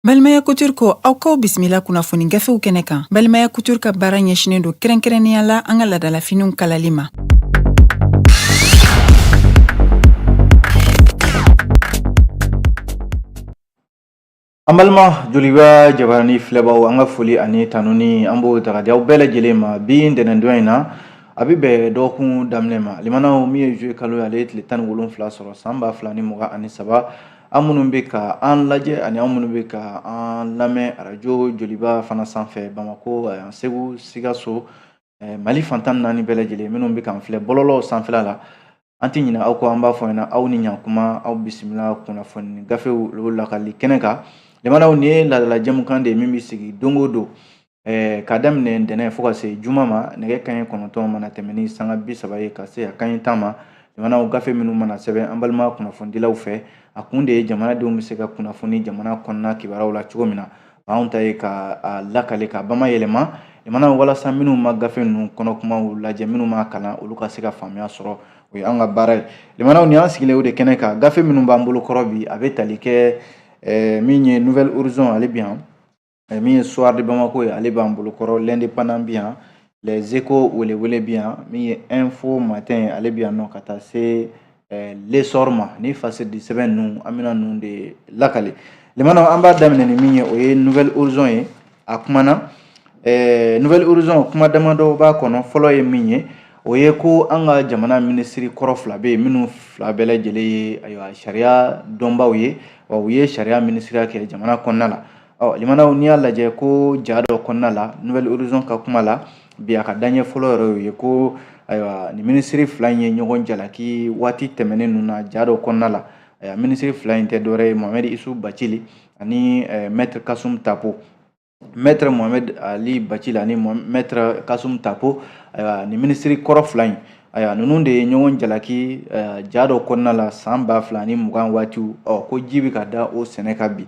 Balimaya Couture ko aw kaw bisimila kunnafoni gafew kɛnɛ kan. Balimaya Couture ka baara ɲɛsinen don kɛrɛnkɛrɛnnenya la an ka ladalafiniw kalali ma. An balima joliba jabarani filɛbaw an ka foli ani tanuni an b'o taga di aw bɛɛ lajɛlen ma bi ntɛnɛndon in na a bɛ bɛn dɔgɔkun daminɛ ma limanaw min ye juillet kalo ye ale ye tile 17 sɔrɔ san 2023 an minnu bɛ ka an lajɛ ani an minnu bɛ ka an lamɛn arajo joliba fana sanfɛ Bamako Segu Sikaso Mali fantan naani bɛɛ lajɛlen minnu bɛ k'an filɛ bɔlɔlɔw sanfɛla la an tɛ ɲinɛ aw kɔ an b'a fɔ ɲɛna aw ni ɲankuma aw bisimila kunnafoni gafew lakali kɛnɛ kan. Limanaw ni ye ladala jɛmukan de ye min bɛ sigi don o don k'a daminɛ ntɛnɛn fo ka se juma ma nɛgɛ kanɲɛ 9 mana tɛmɛ ni sanga 30 ye ka se a kanɲɛ 10 ma limanaw gafe minnu mana sɛbɛn an balima kunnafonidilaw fɛ a kun de ye jamanadenw bɛ se ka kunnafoni jamana kɔnɔna kibaruyaw la cogo min na anw ta ye ka lakale ka bamayɛlɛma limanaw walasa minnu ma gafe ninnu kɔnɔkumaw lajɛ minnu ma kalan olu ka se ka faamuya sɔrɔ o ye an ka baara ye limanaw ni an sigilen o de kɛnɛ kan gafe minnu b'an bolo kɔrɔ bi a bɛ tali kɛ min ye Nouvelle Horizon ale bi yan min ye Soir de Bamako ye ale b'an bolo kɔrɔ l'Indépendant bi yan Les Échos welewele bi yan min ye Info Matin ale bi yan nɔ ka taa se l'Essor ma ni fasidi sɛbɛn ninnu an bɛna ninnu de lakale limanaw an b'a daminɛ ni min ye o ye Nouvelle Horizon ye a kumana Nouvelle Horizon kuma damadɔ b'a kɔnɔ fɔlɔ ye min ye o ye ko an ka jamana minisiri kɔrɔ fila bɛ yen minnu fila bɛɛ lajɛlen ye ayiwa sariya dɔnbaw ye wa u ye sariya minisiriya kɛ jamana kɔnɔna la limanaw n'i y'a lajɛ ko ja dɔ kɔnɔna la Nouvelle Horizon ka kuma la bi a ka daɲɛ fɔlɔ yɛrɛ ye ko ayiwa ni minisiri fila in ye ɲɔgɔn jalaki waati tɛmɛnen ninnu na ja dɔ kɔnɔna la minisiri fila in tɛ dɔwɛrɛ ye Mohamed Isu Bacili ani Maître Kasum Tapo Maître Mohamed Ali Bacili ani Maître Kasum Tapo ni minisiri kɔrɔ fila in ayiwa ninnu de ye ɲɔgɔn jalaki ja dɔ kɔnɔna la san 2020 waatiw ko ji bɛ ka da o sɛnɛ kan bi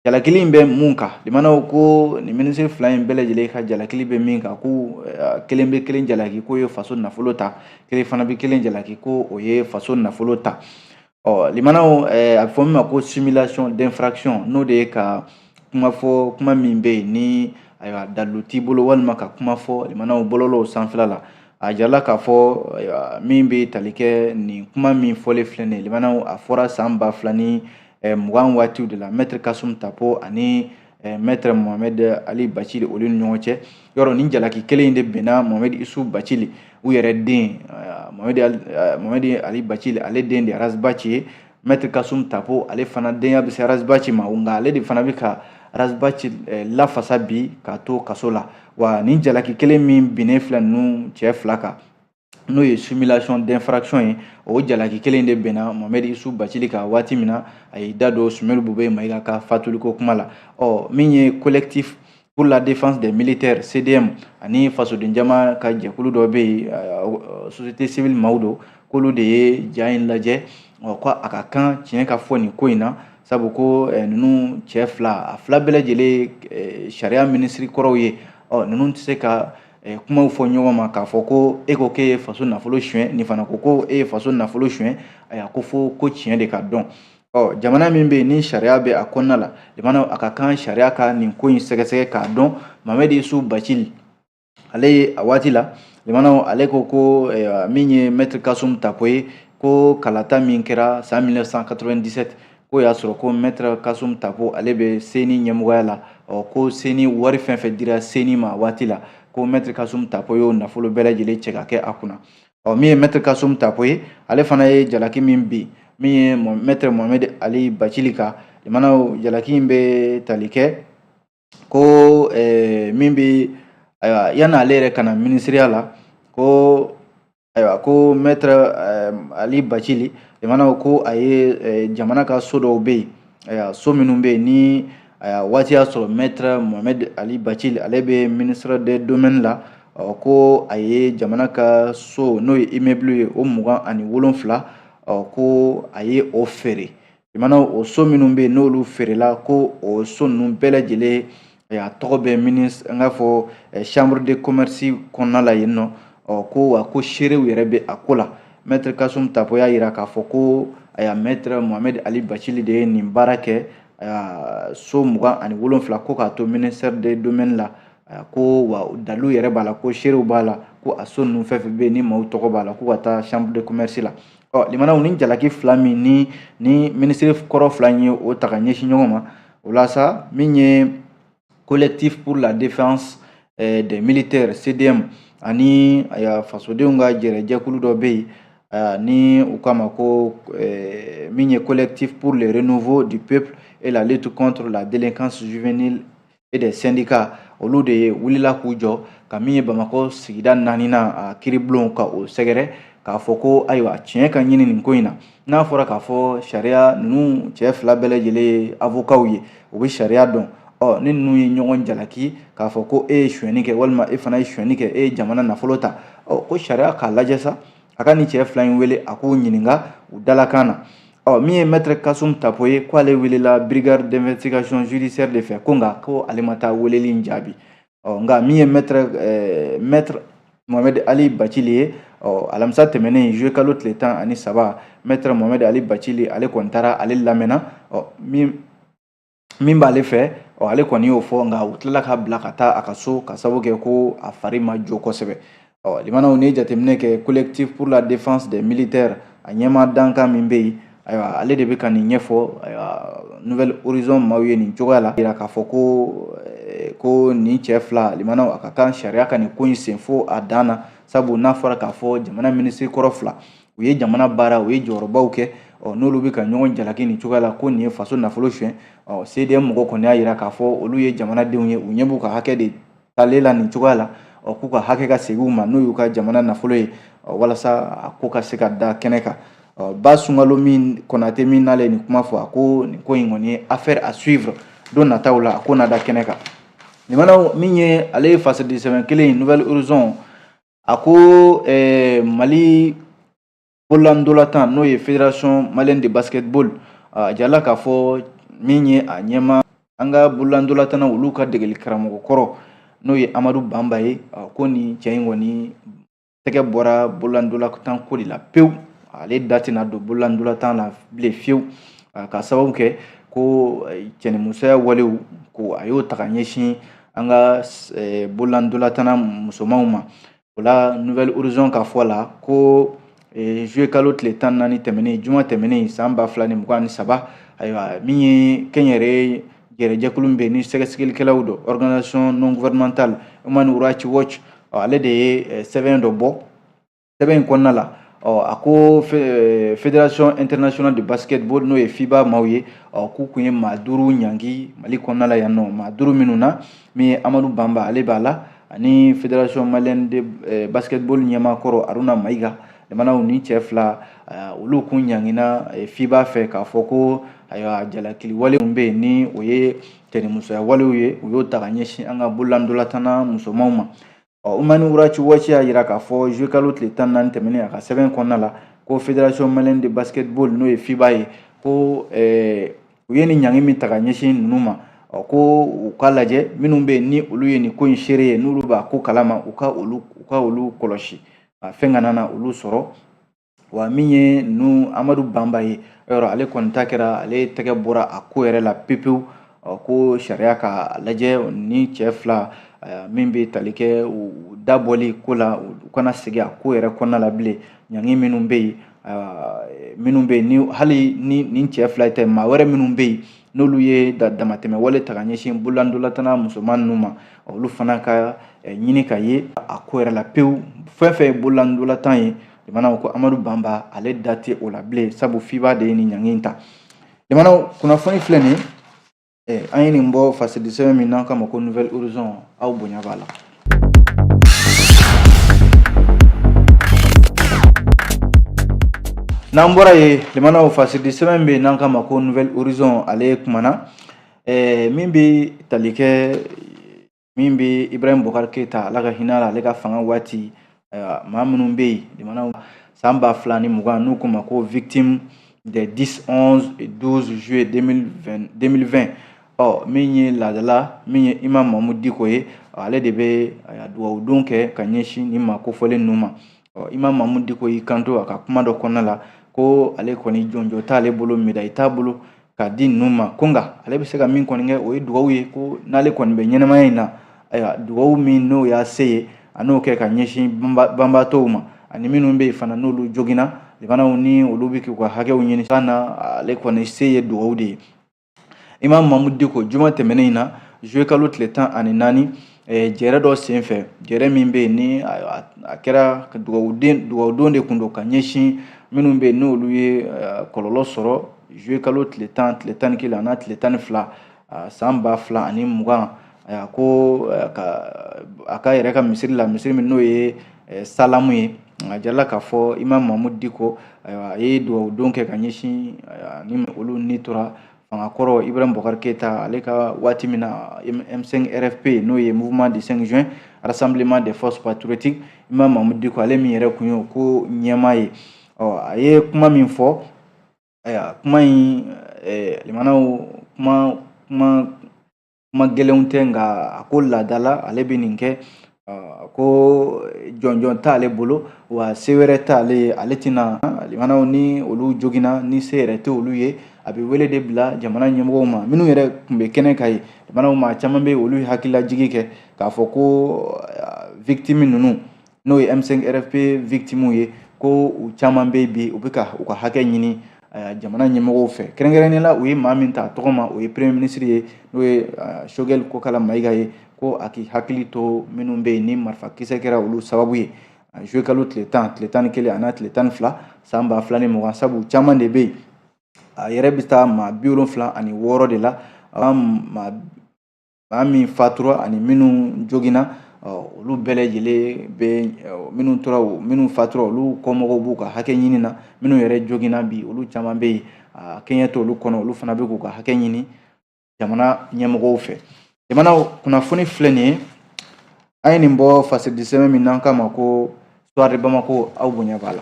jalakili in bɛ mun kan limanaw ko ni minisiri fila in bɛɛ lajɛlen ka jalakili bɛ min kan ko kelen bɛ kelen jalaki ko ye faso nafolo ta kelen fana bɛ kelen jalaki ko o ye faso nafolo ta limanaw a bɛ fɔ min ma ko simulation d'infraction n'o de ye ka kuma min bɛ yen ni ayiwa dalu t'i bolo walima ka kuma fɔ limanaw bɔlɔlɔw sanfɛla la a jarala k'a fɔ min bɛ tali kɛ nin kuma min fɔlen filɛ nin ye limanaw a fɔra san 2020 waatiw de la Maître Kasum Tapo ani Maître Mohamed Ali Bacili olu ni ɲɔgɔn cɛ yɔrɔ nin jalaki kelen in de bɛnna Mohamed Isu Bacili u yɛrɛ den Mohamed Ali Bacili ale den de ye Arazbaci ye Maître Kasum Tapo ale fana denya bɛ se Arazbaci ma nka ale de fana bɛ ka Arazbaci lafasa bi k'a to kaso la wa nin jalaki kelen min binnen filɛ ninnu cɛ fila kan n'o ye simulation d'infraction ye o jalaki kelen de bɛnna Mohamed Isu Bacili ka waati min na a y'i da don Sumaworo Bube Mayiga ka fatuliko kuma la min ye collectif pour la défense des militaires CDM ani fasoden jama ka jɛkulu dɔ bɛ yen société civile maaw don k'olu de ye ja in lajɛ ko a ka kan tiɲɛ ka fɔ nin ko in na sabu ko ninnu cɛ fila a fila bɛɛ lajɛlen sariya minisiri kɔrɔw ye ninnu tɛ se ka kumaw fɔ ɲɔgɔn ma k'a fɔ ko e ko k'e ye faso nafolo suɲɛ nin fana ko e ye faso nafolo suɲɛ a ko fɔ ko tiɲɛ de ka dɔn jamana min bɛ yen ni sariya bɛ a kɔnɔna la limanaw a ka kan sariya ka nin ko in sɛgɛsɛgɛ k'a dɔn Mohamed Isu Bacili ale ye a waati la limanaw ale ko min ye Maître Kasum Tapo ye ko kalata min kɛra san 1997 ko y'a sɔrɔ ko Maître Kasum Tapo ale bɛ CENI ɲɛmɔgɔya la ko CENI wari fɛn fɛn dira CENI ma waati la ko Maître Kasum Tapo y'o nafolo bɛɛ lajɛlen cɛ ka kɛ a kunna min ye Maître Kasum Tapo ye ale fana ye jalaki min bi min ye Maître Mohamed Ali Bacili kan limanaw jalaki in bɛ tali kɛ ko min bɛ ayiwa yanni ale yɛrɛ ka na minisiriya la ko Maître Ali Bacili limanaw ko a ye jamana ka so dɔw bɛ yen so minnu bɛ yen ni waati y'a sɔrɔ Maître Mohamed Ali Bacili ale bɛ ministre des domaines la ko a ye jamana ka so n'o ye immeuble ye o 27 ko a ye o feere limanaw o so minnu bɛ yen n'olu feerela ko o so ninnu bɛɛ lajɛlen a tɔgɔ bɛ ministre an k'a fɔ chambre de commerce kɔnɔna la yen nɔ ko ko seerew yɛrɛ bɛ a ko la Maître Kasum Tapo y'a jira k'a fɔ ko Maître Mohamed Ali Bacili de ye nin baara kɛ so mugan ani wolonfila ko k'a to ministère des domaines la ko wa dalu yɛrɛ b'a la ko seerew b'a la ko a so ninnu fɛn fɛn bɛ yen ni maaw tɔgɔ b'a la ko ka taa chambre de commerce la limanaw ni jalaki fila min ni ministre kɔrɔ fila ye o ta ka ɲɛsin ɲɔgɔn ma o la sa min ye collectif pour la défense des militaires CDM ani fasodenw ka jɛrɛjɛkulu dɔ bɛ yen ni u k'a ma ko min ye collectif pour le renouveau du peuple et la lutte contre la délinquance juvénile et des syndicats olu de ye wulila k'u jɔ ka min ye Bamakɔ sigida 4nan kiribulon ka o sɛgɛrɛ k'a fɔ ko ayiwa tiɲɛ ka ɲini nin ko in na n'a fɔra k'a fɔ sariya ninnu cɛ fila bɛɛ lajɛlen ye avocaw ye u bɛ sariya dɔn ni ninnu ye ɲɔgɔn jalaki k'a fɔ ko e ye suyɛnni kɛ walima e fana ye suyɛnni kɛ e ye jamana nafolo ta ko sariya k'a lajɛ sa a ka nin cɛ fila in wele a k'u ɲininka u dalakan na min ye maître Kasum Tapo ye k'ale welela brigade d'investigation judiciaire de fɛ ko nka ko ale ma taa weleli in jaabi nka min ye maître Mohamed Ali Bacili ye alamisa tɛmɛnen juillet kalo tile 13 maître Mohamed Ali Bacili ale kɔni taara ale lamɛnna min b'ale fɛ ale kɔni y'o fɔ nka u tilala ka bila ka taa a ka so ka sababu kɛ ko a fari ma jo kosɛbɛ limanaw ni jateminɛ kɛ collectif pour la défense des militaires a ɲɛma dankan min bɛ yen ayiwa ale de bɛ ka nin ɲɛfɔ nouvelle horizon maaw ye nin cogoya la yira k'a fɔ ko nin cɛ fila limanaw a ka kan sariya ka nin ko in sen fo a dan na sabu n'a fɔra k'a fɔ jamana minisiri kɔrɔ fila u ye jamana baara u ye jɔyɔrɔbaw kɛ n'olu bɛ ka ɲɔgɔn jalaki nin cogoya la ko nin ye faso nafolo suɲɛ CDM mɔgɔ kɔni y'a yira k'a fɔ olu ye jamanadenw ye u ɲɛ b'u ka hakɛ de talen la nin cogoya la k'u ka hakɛ ka segin u ma n'o y'u ka jamana nafolo ye walasa a ko ka se ka da kɛnɛ kan Ba Sunkalo min Konate min n'ale nin kuma fɔ a ko nin ko in kɔni ye affaire à suivre don nataw la a ko na da kɛnɛ kan limanaw min ye ale ye fasadi sɛbɛn kelen nouvelle horizon a ko Mali bololandolatan n'o ye fédération malienne de basketball jala k'a fɔ min ye a ɲɛma an ka bololandolatana olu ka degeli karamɔgɔ kɔrɔ n'o ye Amadu Bamba ye ko nin cɛ in kɔni tɛgɛ bɔra bololandolatan ko de la pewu ale da tɛna don bololandolatan la bilen fiyewu ka sababu kɛ ko cɛnimusoya walew ko a y'o ta ka ɲɛsin an ka bololandolatana musomanw ma o la nouvelle horizon ka fɔ la ko juillet kalo tile 14 tɛmɛnen juma tɛmɛnen san 2023 ayiwa min ye kɛnyɛrɛye jɛrɛjɛkulu min bɛ ni sɛgɛsɛgɛlikɛlaw dɔ organisation non gouvernementale Human Rights Watch ale de ye sɛbɛn dɔ bɔ sɛbɛn in kɔnɔna la a ko fédération internationale de basketball n'o ye FIBA maaw ye k'u kun ye maa 5 ɲangi Mali kɔnɔna la yan nɔ maa 5 minnu na min ye Amadu Bamba ale b'a la ani fédération malienne de basketball ɲɛmaakɔrɔ Aruna Mayiga limanaw ni cɛ fila olu kun ɲangina FIBA fɛ k'a fɔ ko ayiwa jalakili wale min bɛ yen ni o ye cɛnimusoya walew ye u y'o ta ka ɲɛsin an ka bololandolatana musomanw ma Human Rights Watch y'a yira k'a fɔ juillet kalo tile 14 tɛmɛnen a ka sɛbɛn kɔnɔna la ko fédération malienne de basketball n'o ye FIBA ye ko u ye nin ɲangi min ta ka ɲɛsin ninnu ma ko u ka lajɛ minnu bɛ yen ni olu ye nin ko in seere ye n'olu b'a ko kalama u ka olu kɔlɔsi fɛn kana na olu sɔrɔ wa min ye ninnu Amadu Bamba ye yɔrɔ ale kɔni ta kɛra ale tɛgɛ bɔra a ko yɛrɛ la pepewu ko sariya ka lajɛ ni cɛ fila min bɛ tali kɛ u dabɔli ko la u kana segin a ko yɛrɛ kɔnɔna la bilen ɲangi minnu bɛ yen ni hali ni nin cɛ fila tɛ maa wɛrɛ minnu bɛ yen n'olu ye damatɛmɛ wale ta ka ɲɛsin bololandolatana musoman ninnu ma olu fana ka ɲini ka ye a ko yɛrɛ la pewu fɛn fɛn ye bololandolatan ye limanaw ko Amadu Bamba ale da tɛ o la bilen sabu FIBA de ye nin ɲangi in ta limanaw kunnafoni filɛ nin an ye nin bɔ fasidi sɛbɛn min n'an kama ko nouvelle horizon aw bonya b'a la n'an bɔra ye limanaw fasidi sɛbɛn bɛ n'an kama ko nouvelle horizon ale kumana min bɛ tali kɛ min bɛ Ibrahim Boubacar Keita ala ka hinɛ la ale ka fanga waati maa minnu bɛ yen limanaw san 2020 n'u ko ma ko victime des 10, 11 et 12 juillet 2020 min ye laadala min ye Imam Mamudu Diko ye ale de bɛ duwawudon kɛ ka ɲɛsin nin ma kofɔlen ninnu ma Imam Mamudu Diko y'i kanto a ka kuma dɔ kɔnɔna la ko ale kɔni jɔnjɔ t'ale bolo médaille t'a bolo ka di ninnu ma ko nka ale bɛ se ka min kɔni kɛ o ye dugawu ye ko n'ale kɔni bɛ ɲɛnɛmaya in na ayiwa dugawu min n'o y'a se ye a n'o kɛ ka ɲɛsin banbaatɔw ma ani minnu bɛ yen fana n'olu joginna limanaw ni olu bɛ k'u ka hakɛw ɲini kan na ale kɔni se ye dugawu de ye Imam Mahmud Diko juma tɛmɛnen in na juillet kalo tile 14 jɛrɛ dɔ senfɛ jɛrɛ min bɛ yen ni a kɛra dugawudon de kun don ka ɲɛsin minnu bɛ yen n'olu ye kɔlɔlɔ sɔrɔ juillet kalo tile 10 tile 11 a n'a tile 12 san 2020 ko a ka yɛrɛ ka misiri la misiri min n'o ye salamu ye a jarala k'a fɔ Imam Mahmud Diko a ye dugawudon kɛ ka ɲɛsin ni olu ni tora fanga kɔrɔ Ibrahim Boubacar Keita ale ka waati min na M5 RFP n'o ye mouvement du 5 juin rassemblement des forces patriotiques Imam Mahmud Diko ale min yɛrɛ kun ye ko ɲɛmaa ye a ye kuma min fɔ kuma in limanaw kuma gɛlɛnw tɛ nka a ko laadala ale bɛ nin kɛ ko jɔnjɔn t'ale bolo wa se wɛrɛ t'ale ale tɛna limanaw ni olu joginna ni se yɛrɛ tɛ olu ye a bɛ wele de bila jamana ɲɛmɔgɔw ma minnu yɛrɛ tun bɛ kɛnɛ ka ye limanaw ma caman bɛ olu hakililajigi kɛ k'a fɔ ko victime ninnu n'o ye M5 RFP victime ye ko u caman bɛ bi u bɛ ka u ka hakɛ ɲini jamana ɲɛmɔgɔw fɛ kɛrɛnkɛrɛnnen la u ye maa min ta tɔgɔ ma o ye premier ministre ye n'o ye Choguel Kokala Mayiga ye ko a k'i hakili to minnu bɛ yen ni marifa kisɛ kɛra olu sababu ye juillet kalo tile 10 tile 11 a n'a tile 12 san 2020 sabu caman de bɛ yen a yɛrɛ bɛ taa maa 76 de la maa min fatura ani minnu joginna olu bɛɛ lajɛlen bɛ minnu fatura olu kɔmɔgɔw b'u ka hakɛ ɲini na minnu yɛrɛ joginna bi olu caman bɛ yen kɛɲɛ to olu kɔnɔ olu fana bɛ k'u ka hakɛ ɲini jamana ɲɛmɔgɔw fɛ jamana kunnafoni filɛ nin ye an ye nin bɔ fasidi sɛbɛn min n'an k'a ma ko Soir de Bamako aw bonya b'a la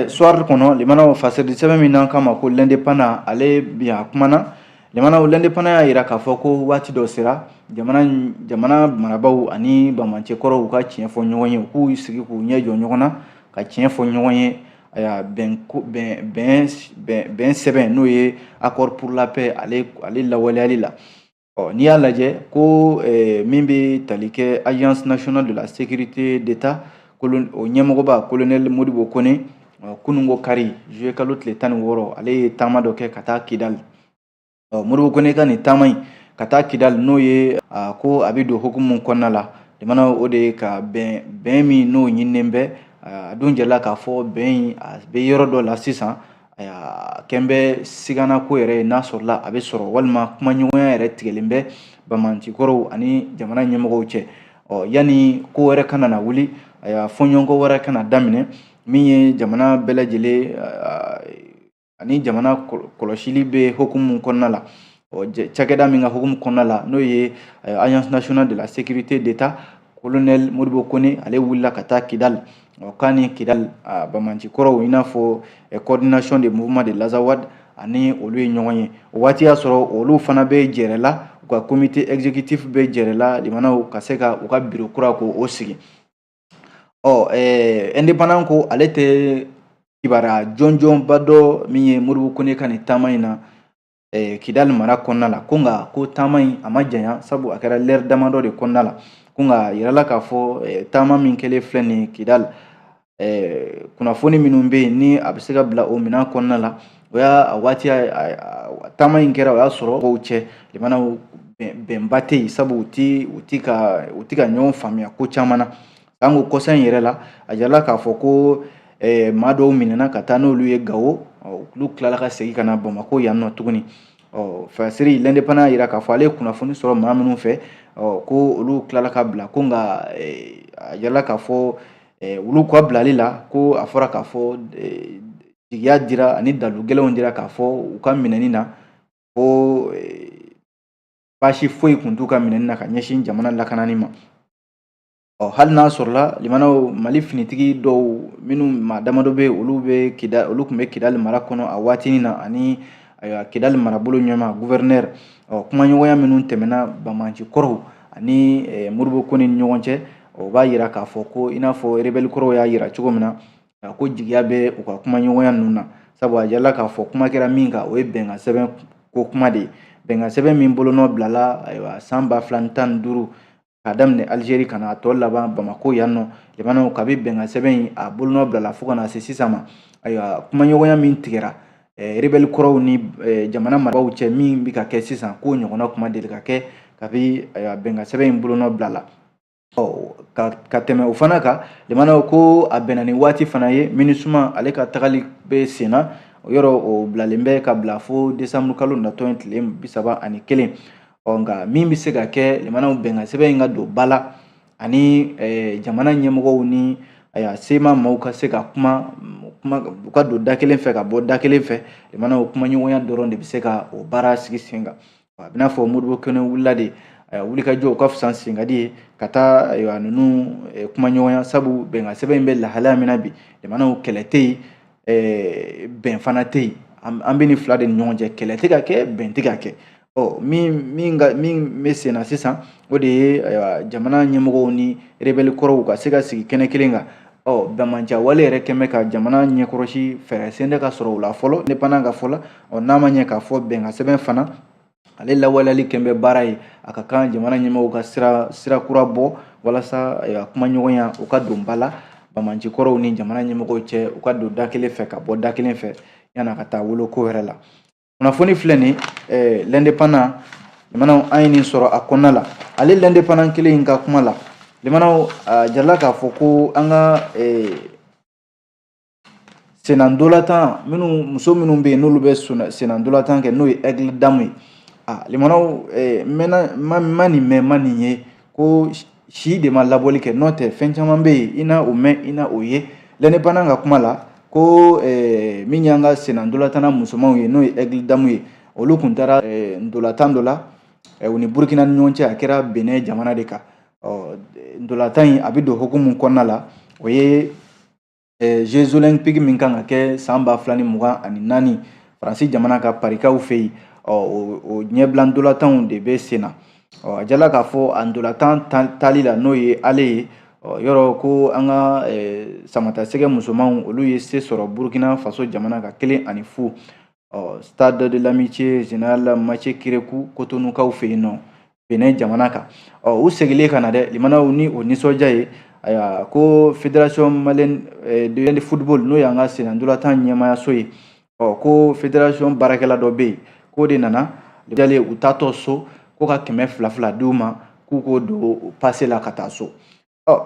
soir kɔnɔ limanaw fasidi sɛbɛn min n'an k'a ma ko l'indépendant ale bi a kumana limanaw l'indépendant y'a yira k'a fɔ ko waati dɔ sera jamana marabaw ani bamancɛkɔrɔw ka tiɲɛ fɔ ɲɔgɔn ye u k'u sigi k'u ɲɛ jɔ ɲɔgɔn na ka tiɲɛ fɔ ɲɔgɔn ye bɛn sɛbɛn n'o ye accord pour la paix ale lawaleyali la n'i y'a lajɛ ko min bɛ tali kɛ agence nationale de la sécurité d'État o ɲɛmɔgɔba colonel Modibo Kone kunungo kari juillet kalo tile 16 ale ye taama dɔ kɛ ka taa Kidal Modibo Kone ka nin taama in ka taa Kidal n'o ye ko a bɛ don hukumu kɔnɔna la jamana o de ye ka bɛn min n'o ɲininen bɛ a dun jɛla k'a fɔ bɛn a bɛ yɔrɔ dɔ la sisan kɛn bɛ sigana ko yɛrɛ ye n'a sɔrɔla a bɛ sɔrɔ walima kumaɲɔgɔnya yɛrɛ tigɛlen bɛ bamancikɔrɔw ani jamana ɲɛmɔgɔw cɛ yanni ko wɛrɛ kana na wuli fɔɲɔgɔnkɔ wɛrɛ kana daminɛ min ye jamana bɛɛ lajɛlen ani jamana kɔlɔsili bɛ hukumu kɔnɔna la cakɛda min ka hukumu kɔnɔna la n'o ye agence nationale de la sécurité d'État colonel Modibo Kone ale wulila ka taa Kidal k'a ni Kidal bamancikɔrɔw i n'a fɔ coordination des mouvements de l'Azawad ani olu ye ɲɔgɔn ye o waati y'a sɔrɔ olu fana bɛ jɛrɛ la u ka comité exécutif bɛ jɛrɛ la limanaw ka se ka u ka bureau kura k'o sigi indépendant ko ale tɛ kibaruya jɔnjɔnba dɔ min ye Modibo Kone ka nin taama in na Kidal mara kɔnɔna la ko nka ko taama in a ma janya sabu a kɛra l'heure damadɔ de kɔnɔna la ko nka yirala k'a fɔ taama min kɛlen filɛ nin Kidal kunnafoni minnu bɛ yen ni a bɛ se ka bila o minɛn kɔnɔna la o y'a waati taama in kɛra o y'a sɔrɔ mɔgɔw cɛ limanaw bɛnba tɛ yen sabu u ti ka ɲɔgɔn faamuya ko caman na an ko kɔsa in yɛrɛ la a jirala k'a fɔ ko maa dɔw minɛna ka taa n'olu ye Gawo olu tilala ka segin ka na Bamako yan nɔ tuguni fasiri l'indépendant yira k'a fɔ ale ye kunnafoni sɔrɔ maa minnu fɛ ko olu tilala ka bila ko nka a jirala k'a fɔ olu ka bilali la ko a fɔra k'a fɔ jigiya dira ani dalu gɛlɛnw dira k'a fɔ u ka minɛni na ko baasi foyi tun t'u ka minɛni na ka ɲɛsin jamana lakanani ma hali n'a sɔrɔla limanaw Mali finitigi dɔw minnu maa damadɔ bɛ olu tun bɛ Kidal mara kɔnɔ a waatinin na ani Kidal marabolo ɲɛmaa gouverneur kumaɲɔgɔnya minnu tɛmɛna bamancikɔrɔw ani Modibo Kone ni ɲɔgɔn cɛ o b'a yira k'a fɔ ko i n'a fɔ rebelle kɔrɔw y'a yira cogo min na ko jigiya bɛ u ka kumaɲɔgɔnya ninnu na sabu a yala k'a fɔ kuma kɛra min kan o ye bɛnkan sɛbɛn ko kuma de ye bɛnkan sɛbɛn min bolonɔ bilala ayiwa san 2015 k'a daminɛ Algérie ka na a tɔ laban Bamako yan nɔ jamanaw kabi bɛnkan sɛbɛn in a bolonɔ bilala fo ka na se sisan ma ayiwa kumaɲɔgɔnya min tigɛra rebelle kɔrɔw ni jamana marabaaw cɛ min bɛ ka kɛ sisan k'o ɲɔgɔnna kuma deli ka kɛ kabi bɛnkan sɛbɛn in bolonɔ bilala ka tɛmɛ o fana kan jamanaw ko a bɛnna ni waati fana ye MINUSMA ale ka tagali bɛ sen na o yɔrɔ o bilalen bɛ ka bila fo décembre kalo natɔ in tile 31 nka min bɛ se ka kɛ jamanaw bɛnkan sɛbɛn in ka don ba la ani jamana ɲɛmɔgɔw ni sema maaw ka se ka kuma u ka don da kelen fɛ ka bɔ da kelen fɛ jamanaw kumaɲɔgɔnya dɔrɔn de bɛ se ka o baara sigi sen kan a bɛna fɔ Modibo Kone wulila de wulikajɔ ka fisa sen ka di ye ka taa ninnu kumaɲɔgɔnya sabu bɛnkan sɛbɛn in bɛ lahalaya min na bi jamanaw kɛlɛ tɛ yen bɛn fana tɛ yen an bɛ ni fila de ni ɲɔgɔn cɛ kɛlɛ tɛ ka kɛ bɛn tɛ ka kɛ min bɛ sen na sisan o de ye jamana ɲɛmɔgɔw ni rebelle kɔrɔw ka se ka sigi kɛnɛ kelen kan bɛnmanca wale yɛrɛ kɛmɛ ka jamana ɲɛkɔrɔsi fɛɛrɛ sen tɛ ka sɔrɔ o la fɔlɔ indépendant ka fɔ la n'a ma ɲɛ k'a fɔ bɛnkan sɛbɛn fana ale lawaleyali kɛn bɛ baara ye a ka kan jamana ɲɛmɔgɔw ka sira kura bɔ walasa kumaɲɔgɔnya u ka don ba la bamanci kɔrɔw ni jamana ɲɛmɔgɔw cɛ u ka don da kelen fɛ ka bɔ da kelen fɛ yana ka taa wolo ko wɛrɛ la kunnafoni filɛ nin l'indépendant jamanaw an ye nin sɔrɔ a kɔnɔna la ale l'indépendant kelen in ka kuma la jamanaw jarala k'a fɔ ko an ka senandolatan muso minnu bɛ yen n'olu bɛ senandolatan kɛ n'o ye aigle damu ye limanaw ma nin mɛn ma nin ye ko si de ma labɔli kɛ n'o tɛ fɛn caman bɛ yen i na o mɛn i na o ye l'indépendant ka kuma la ko min y'an ka senandolatan musomanw ye n'o ye aigle damu ye olu kun taara ndolatan dɔ la u ni Burkina ni ɲɔgɔn cɛ a kɛra Benin jamana de kan ndolatan in a bɛ don hukumu kɔnɔna la o ye Jeux olympiques min kan ka kɛ san 2024 Faransi jamana ka parikaw fɛ yen o ɲɛbila ndolatanw de bɛ sen na a jala k'a fɔ a ndolatan tali la n'o ye ale ye yɔrɔ ko an ka samatasɛgɛ musomanw olu ye se sɔrɔ Burkina Faso jamana ka 1-0 Stade de l'Amitié Général Mathieu Kérékou Cotonoukaw fɛ yen nɔ Benin jamana kan u segilen ka na dɛ limanaw ni o nisɔndiya ye ko Fédération Malienne de Football n'o y'an ka senandolatan ɲɛmaayaso ye ko fédération baarakɛla dɔ bɛ yen k'o de nana jalen u taatɔ so ko ka 200 d'u ma k'u k'o don passe la ka taa so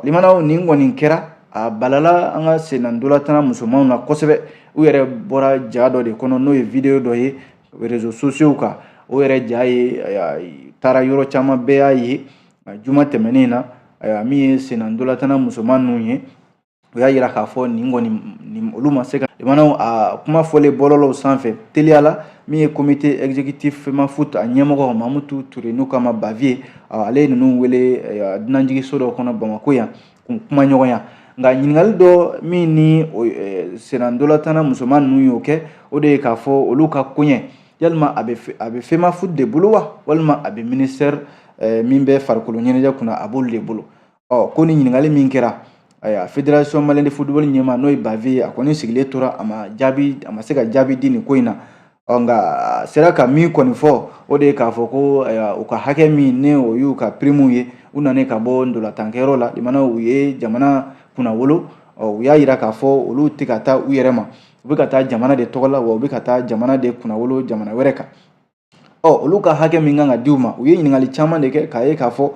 limanaw nin kɔni kɛra a balala an ka senandolatan musomanw na kosɛbɛ u yɛrɛ bɔra ja dɔ de kɔnɔ n'o ye vidéo dɔ ye réseaux sociaux kan o yɛrɛ ja ye taara yɔrɔ caman bɛɛ y'a ye juma tɛmɛnen na min ye senandolatan musoman ninnu ye u y'a yira k'a fɔ nin kɔni olu ma se ka limanaw a kuma fɔlen bɔlɔlɔw sanfɛ teliya la min ye comité exécutif FEMAFOOT a ɲɛmɔgɔ Mamutu Ture n'u kama Bavier ale ye ninnu wele dunanjigiso dɔ kɔnɔ Bamako yan k'u kuma ɲɔgɔnya nka ɲininkali dɔ min ni senandolatan musoman ninnu y'o kɛ o de ye k'a fɔ olu ka koɲɛ yalima a bɛ FEMAFOOT de bolo wa walima a bɛ ministère min bɛ farikolo ɲɛnajɛ kunna a b'olu de bolo ko ni ɲininkali min kɛra Fédération Malienne de Football ɲɛma n'o ye Bavier a kɔni sigilen tora a ma se ka jaabi di nin ko in na nka sera ka min kɔni fɔ o de ye k'a fɔ ko u ka hakɛ min ne o y'u ka prime ye u nanen ka bɔ ndolatankɛyɔrɔ la limanaw u ye jamana kunnawolo u y'a yira k'a fɔ olu tɛ ka taa u yɛrɛ ma u bɛ ka taa jamana de tɔgɔ la wa u bɛ ka taa jamana de kunnawolo jamana wɛrɛ kan olu ka hakɛ min kan ka di u ma u ye ɲininkali caman de kɛ k'a ye k'a fɔ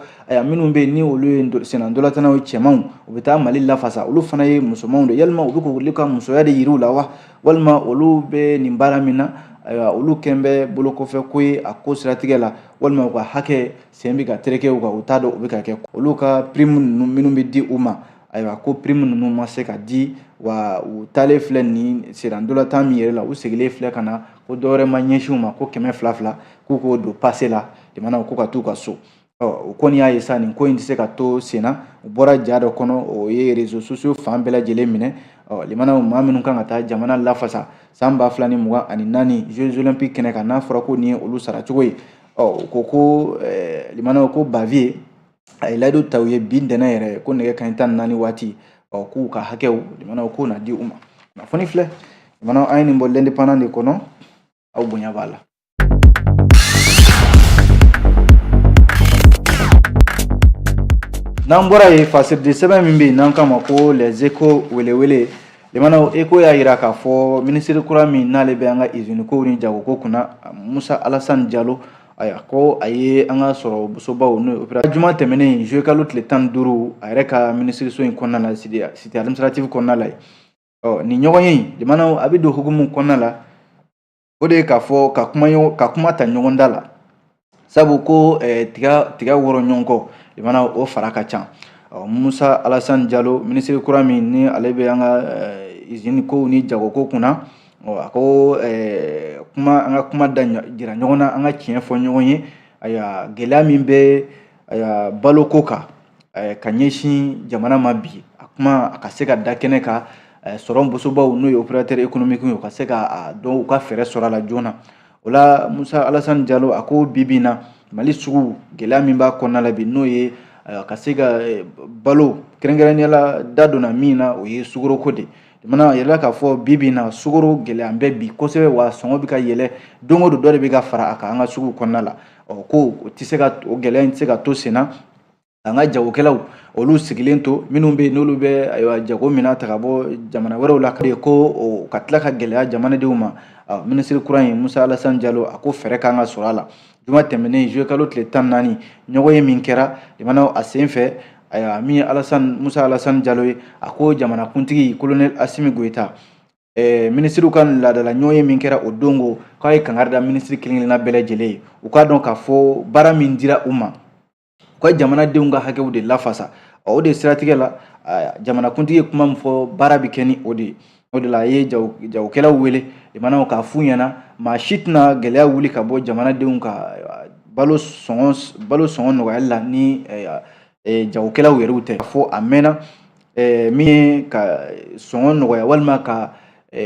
minnu bɛ yen ni olu ye senandolatanw ye cɛmanw u bɛ taa Mali lafasa olu fana ye musomanw de yalima u bɛ k'olu ka musoya de yiriw la wa walima olu bɛ nin baara min na olu kɛn bɛ bolokɔfɛ ko ye a ko siratigɛ la walima u ka hakɛ sen bɛ ka tereke u kan u t'a dɔn u bɛ ka kɛ olu ka prime ninnu minnu bɛ di u ma ko prime ninnu ma se ka di wa u taalen filɛ nin senandolatan min yɛrɛ la u segilen filɛ ka na ko dɔwɛrɛ ma ɲɛsin u ma ko 200 k'u k'o don passe la jamanaw ko ka t'u ka so u kɔni y'a ye sa nin ko in tɛ se ka to sen na u bɔra ja dɔ kɔnɔ o ye réseaux sociaux fan bɛɛ lajɛlen minɛ limanaw maa minnu kan ka taa jamana lafasa san 2024 Jeux olympiques kɛnɛ kan n'a fɔra ko nin ye olu sara cogo ye ko limanaw ko Bavier a ye layidu ta u ye bi ntɛnɛn yɛrɛ ko nɛgɛ kanɲɛ 14 waati k'u ka hakɛw limanaw k'u na di u ma kunnafoni filɛ limanaw an ye nin bɔ l'indépendant de kɔnɔ aw bonya b'a la. N'an bɔra ye fasiridi sɛbɛn min bɛ yen n'an kama ko les échos welewele limanaw Echo y'a yira k'a fɔ minisiri kura min n'ale bɛ an ka usine kow ni jagoko kunna Musa Alassane Diallo ko a ye an ka sɔrɔmusobaw n'o ye opération juma tɛmɛnen juillet kalo tile 15 a yɛrɛ ka minisiriso in kɔnɔna la cité administrative kɔnɔna la yen nin ɲɔgɔn ye limanaw a bɛ don hukumu kɔnɔna la o de ye k'a fɔ ka kuma ta ɲɔgɔn da la sabu ko tiga wɔrɔ ɲɔgɔn kɔ limanaw o fara ka ca Musa Alassane Diallo minisiri kura min ni ale bɛ an ka usine kow ni jagoko kunna a ko an ka kuma da jira ɲɔgɔn na an ka tiɲɛ fɔ ɲɔgɔn ye gɛlɛya min bɛ baloko kan ka ɲɛsin jamana ma bi a kuma a ka se ka da kɛnɛ kan sɔrɔ bosobaw n'o ye opérateur économique ye u ka se ka dɔn u ka fɛɛrɛ sɔrɔ a la joona o la Musa Alassane Diallo a ko bi bi na Mali sugu gɛlɛya min b'a kɔnɔna la bi n'o ye ka se ka balo kɛrɛnkɛrɛnnenya la da donna min na o ye sukoroko de jamana yɛrɛ k'a fɔ bi bi na sukoro gɛlɛya bɛ bi kosɛbɛ wa sɔngɔ bɛ ka yɛlɛ don o don dɔ de bɛ ka fara a kan an ka sugu kɔnɔna la ko o gɛlɛya in tɛ se ka to sen na an ka jagokɛlaw olu sigilen to minnu bɛ yen n'olu bɛ jago mina ta ka bɔ jamana wɛrɛw la ko ka tila ka gɛlɛya jamanadenw ma minisiri kura in Musa Alassane Diallo a ko fɛɛrɛ kan ka sɔrɔ a la juma tɛmɛnen juillet kalo tile 14 ɲɔgɔn ye min kɛra limanaw a sen fɛ min ye Musa Alassane Diallo ye a ko jamanakuntigi colonel Assimi Goïta minisiriw ka laadala ɲɔgɔn ye min kɛra o dongo k'a ye kangari da minisiri kelen-kelenna bɛɛ lajɛlen ye u k'a dɔn k'a fɔ baara min dira u ma u ka jamanadenw ka hakɛw de lafasa o de siratigɛ la jamanakuntigi ye kuma min fɔ baara bɛ kɛ ni o de ye o de la a ye jagokɛlaw wele limanaw k'a f'u ɲɛna maa si tɛna gɛlɛya wuli ka bɔ jamanadenw ka balo sɔngɔ nɔgɔyali la ni jagokɛlaw yɛrɛw tɛ fɔ a mɛnna min ye ka sɔngɔ nɔgɔya walima ka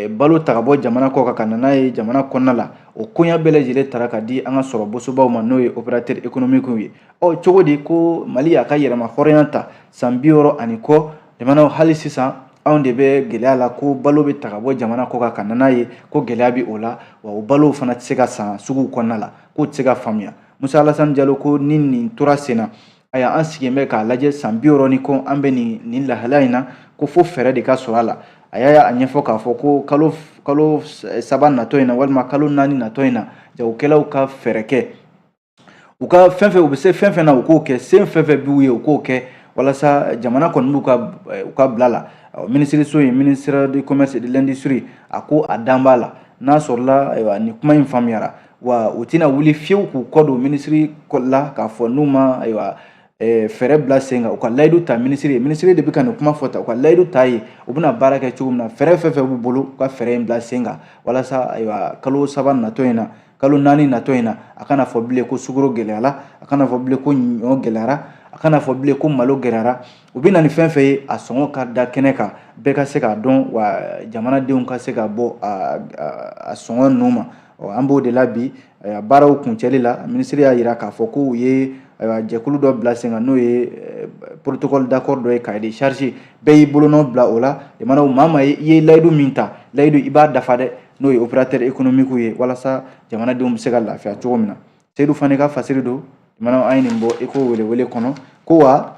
balo ta ka bɔ jamana kɔ kan ka na n'a ye jamana kɔnɔna la o koɲa bɛɛ lajɛlen tara ka di an ka sɔrɔ bosobaw ma n'o ye opérateur économique ye cogo di ko Mali a ka yɛrɛma hɔrɔnya ta san 60 ani kɔ limanaw hali sisan anw de bɛ gɛlɛya la ko balo bɛ ta ka bɔ jamana kɔ kan ka na n'a ye ko gɛlɛya bɛ o la wa o balo fana tɛ se ka san suguw kɔnɔna la k'o tɛ se ka faamuya Musa Alassane Diallo ko ni nin tora sen na an sigilen bɛ k'a lajɛ san 60 ni kɔ an bɛ nin lahalaya in na ko fo fɛɛrɛ de ka sɔrɔ a la a y'a ɲɛfɔ k'a fɔ ko kalo 3 natɔ in na walima kalo 4 natɔ in na jagokɛlaw ka fɛɛrɛ kɛ u ka fɛn fɛn u bɛ se fɛn fɛn na u k'o kɛ sen fɛn fɛn b'u ye u k'o kɛ walasa jamana kɔni b'u ka bila la minisiriso ye ministère du commerce et de l'industrie a ko a dan b'a la n'a sɔrɔla nin kuma in faamuyara wa u tɛna wuli fiyewu k'u kɔ don minisiri la k'a fɔ n'u ma fɛɛrɛ bila sen kan u ka layidu ta minisiri de bɛ ka nin kuma fɔ ta u ka layidu ta ye u bɛna baara kɛ cogo min na fɛɛrɛ fɛn fɛn b'u bolo u ka fɛɛrɛ in bila sen kan walasa kalo 3 natɔ in na kalo 4 natɔ in na a kana fɔ bilen ko sukaro gɛlɛyara a kana fɔ bilen ko ɲɔ gɛlɛyara a kana fɔ bilen ko malo gɛlɛyara u bɛ na ni fɛn fɛn ye a sɔngɔ ka da kɛnɛ kan bɛɛ ka se k'a dɔn wa jamanadenw ka se ka bɔ a sɔngɔ ninnu ma an b'o de la bi baaraw kuncɛli la minisiri y'a jira k'a fɔ ko u ye jɛkulu dɔ bila sen kan n'o ye protocole d'accord dɔ ye cahier de charge bɛɛ y'i bolonɔ bila o la limanaw maa i ye layidu min ta layidu i b'a dafa dɛ n'o ye opérateur économique ye walasa jamanadenw bɛ se ka lafiya cogo min na Seydou Fane ka fasiri don limanaw an ye nin bɔ Echo welewele kɔnɔ ko wa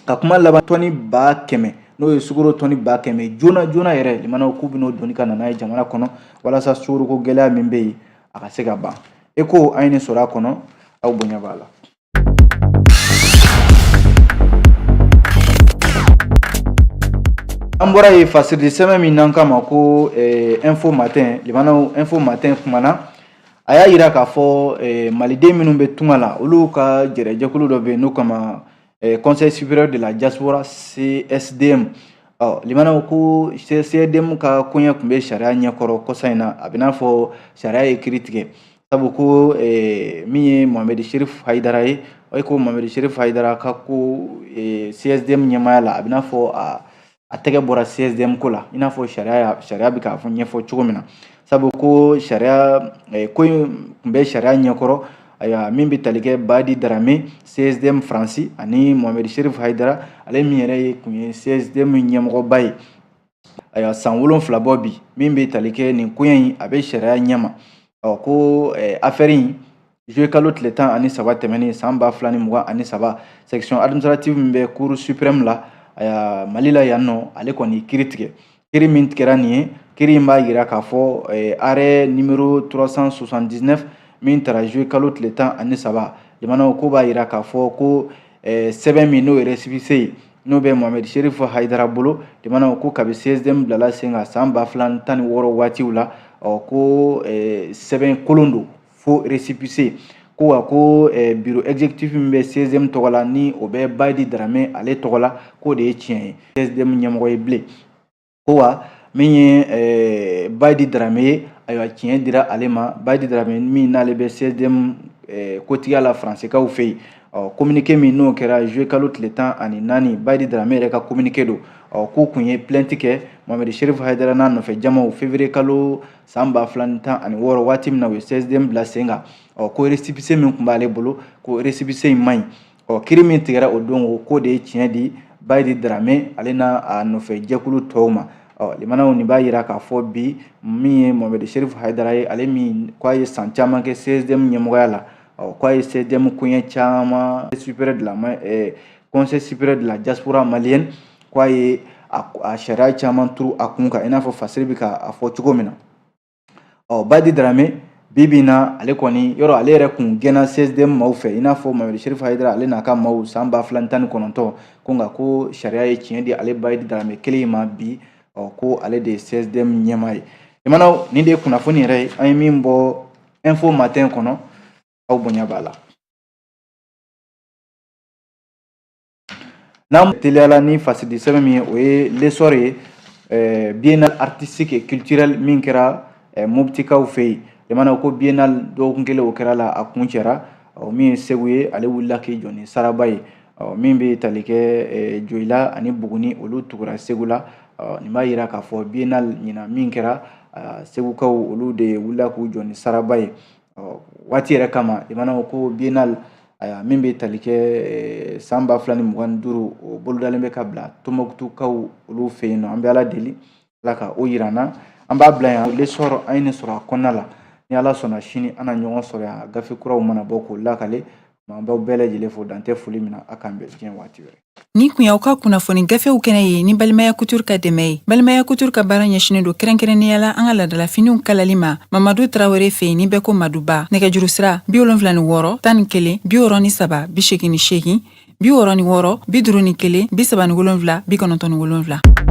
ka kuma laban tɔni 100,000 n'o ye sukaro tɔni 100,000 joona yɛrɛ limanaw k'u bɛn'o doni ka na n'a ye jamana kɔnɔ walasa sukoroko gɛlɛya min bɛ yen a ka se ka ban Echo an ye nin sɔrɔ a kɔnɔ aw bonya b'a la. An bɔra ye fasiridi sɛbɛn min n'an kama ko info matin limanaw info matin kumana a y'a jira k'a fɔ maliden minnu bɛ tunga la olu ka jɛkulu dɔ bɛ yen n'o kama conseil supérieur de la diaspora CSDM limanaw ko CSDM ka koɲɛ tun bɛ sariya ɲɛkɔrɔ kɔsa in na a bɛ n'a fɔ sariya ye kiiri tigɛ sabu ko min ye Mohamed Cherif Hayidara ye ko Mohamed Cherif Hayidara ka ko CSDM ɲɛmaya la a bɛ n'a fɔ a tɛgɛ bɔra CSDM ko la i n'a fɔ sariya bɛ k'a fɔ ɲɛfɔ cogo min na sabu ko sariya ko in tun bɛ sariya ɲɛkɔrɔ aya min bɛ tali kɛ Badi Darame CSDM Faransi ani Mohamed Cherif Haidara ale min yɛrɛ ye kun ye CSDM ɲɛmɔgɔba ye aya san 7 bɔ bi min bɛ tali kɛ nin koɲɛ in a bɛ sariya ɲɛma ko affaire in juillet kalo tile 13 tɛmɛnen san 2023 section administrative min bɛ cour suprême la aya Mali la yan nɔ ale kɔni kiiri tigɛ kiiri min tigɛra nin ye kiiri in b'a yira k'a fɔ arrêt numéro 379 min tara juillet kalo tile 13 jamanaw ko b'a yira k'a fɔ ko sɛbɛn min n'o ye récépissé ye n'o bɛ Mohamed Cherif Haidara bolo jamanaw ko kabi CSDM bilala sen kan san 2016 waatiw la ko sɛbɛn kolon don fo récépissé ko wa ko bureau exécutif min bɛ CSDM tɔgɔ la ni o bɛ Badi Darame ale tɔgɔ la ko de ye tiɲɛ ye CSDM ɲɛmɔgɔ ye bilen ko wa min ye Badi Darame ye ayiwa tiɲɛ dira ale ma Badi Darame min n'ale bɛ CSDM kotigiya la faransikaw fɛ yen communiqué min n'o kɛra juillet kalo tile 14 Badi Darame yɛrɛ ka communiqué don k'u kun ye plainte kɛ Mohamed Cherif Haidara n'a nɔfɛ jamaw février kalo san 2016 waati min na u ye CSDM bila sen kan ko récépissé min tun b'ale bolo ko récépissé in man ɲi kiiri min tigɛra o don ko de ye tiɲɛ di Badi Darame ale n'a nɔfɛ jɛkulu tɔw ma limanaw nin b'a yira k'a fɔ bi min ye Mohamed Cherif Haidara ye ale min k'a ye san caman kɛ CSDM ɲɛmɔgɔya la k'a ye CSDM koɲɛ caman conseil supérieur de la diaspora malienne k'a ye a sariya caman turu a kun kan i n'a fɔ Fasiri bɛ k'a fɔ cogo min na Badi Darame bibi na ale kɔni yɔrɔ ale yɛrɛ kun gɛnna CSDM maaw fɛ i n'a fɔ Mohamed Cherif Haidara ale n'a ka maaw san 2019 ko nka ko sariya ye tiɲɛ di ale Badi Darame kelen ma bi ko ale de ye CSDM ɲɛmaa ye jamanaw nin de ye kunnafoni yɛrɛ ye an ye min bɔ info matin kɔnɔ aw bonya b'a la n'an teliyala ni fasidi sɛbɛn min ye o ye l'essor ye biennale artistique et culturelle min kɛra Moptikaw fɛ yen jamanaw ko biennale dɔgɔkun kelen o kɛra la a kun cɛra min ye Segu ye ale wulila k'i jɔ ni saraba ye min bɛ tali kɛ Joyila ani Buguni olu tugura Segu la nin b'a yira k'a fɔ biennale ɲina min kɛra Segukaw olu de wulila k'u jɔ ni saraba ye waati yɛrɛ kama jamanaw ko biennale min bɛ tali kɛ san 2025 o bolodalen bɛ ka bila Tombouctou olu fɛ yen nɔ an bɛ Ala deli Ala ka o yira an na an b'a bila yan l'essor an ye nin sɔrɔ a kɔnɔna la ni Ala sɔnna sini an na ɲɔgɔn sɔrɔ yan gafe kuraw mana bɔ k'o lakale an b'aw bɛɛ lajɛlen fo dan tɛ foli min na a k'an bɛn diɲɛ waati wɛrɛ. Ni kun y'aw ka kunnafoni gafew kɛnɛ ye ni Balimaya Couture ka dɛmɛ ye Balimaya Couture ka baara ɲɛsinen don kɛrɛnkɛrɛnnenya la an ka ladalafiniw kalali ma Mamadu Traoré fɛ yen ni bɛɛ ko Maduba nɛgɛjuru sira 76 11 63 88 66 66 51 37 97